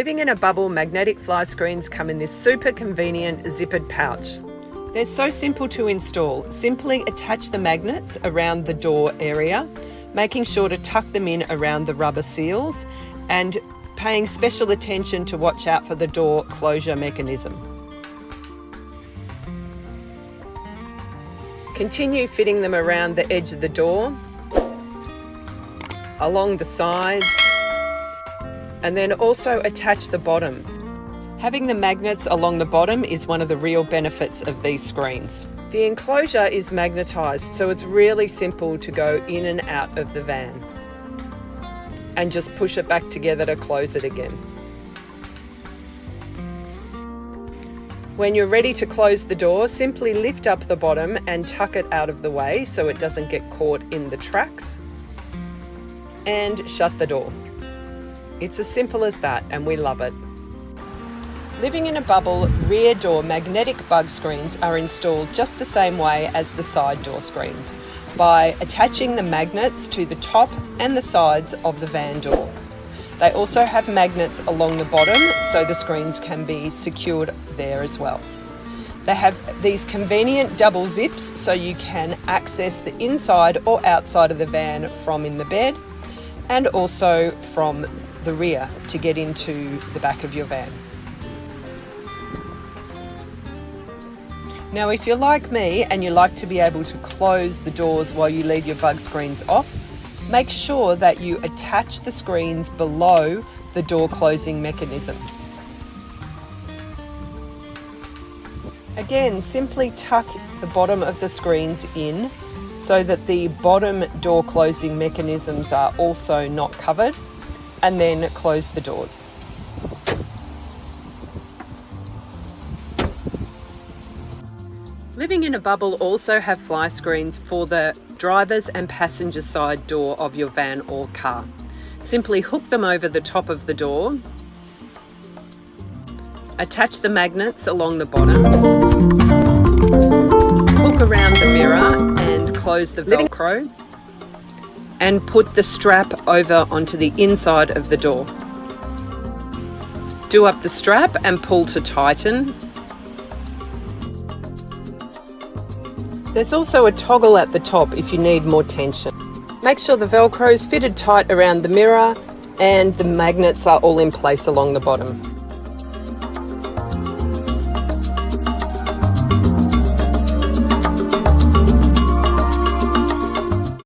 Living in a bubble, magnetic fly screens come in this super convenient zippered pouch. They're so simple to install. Simply attach the magnets around the door area, making sure to tuck them in around the rubber seals and paying special attention to watch out for the door closure mechanism. Continue fitting them around the edge of the door, along the sides, and then also attach the bottom. Having the magnets along the bottom is one of the real benefits of these screens. The enclosure is magnetised, so it's really simple to go in and out of the van and just push it back together to close it again. When you're ready to close the door, simply lift up the bottom and tuck it out of the way so it doesn't get caught in the tracks, and shut the door. It's as simple as that, and we love it. Living in a bubble, rear door magnetic bug screens are installed just the same way as the side door screens, by attaching the magnets to the top and the sides of the van door. They also have magnets along the bottom, so the screens can be secured there as well. They have these convenient double zips, so you can access the inside or outside of the van from in the bed, and also from the rear to get into the back of your van. Now, if you're like me and you like to be able to close the doors while you leave your bug screens off, make sure that you attach the screens below the door closing mechanism. Again, simply tuck the bottom of the screens in so that the bottom door closing mechanisms are also not covered, and then close the doors. Living in a bubble also have fly screens for the driver's and passenger side door of your van or car. Simply hook them over the top of the door, attach the magnets along the bottom, hook around the mirror and close the Velcro, and put the strap over onto the inside of the door. Do up the strap and pull to tighten. There's also a toggle at the top if you need more tension. Make sure the Velcro is fitted tight around the mirror and the magnets are all in place along the bottom.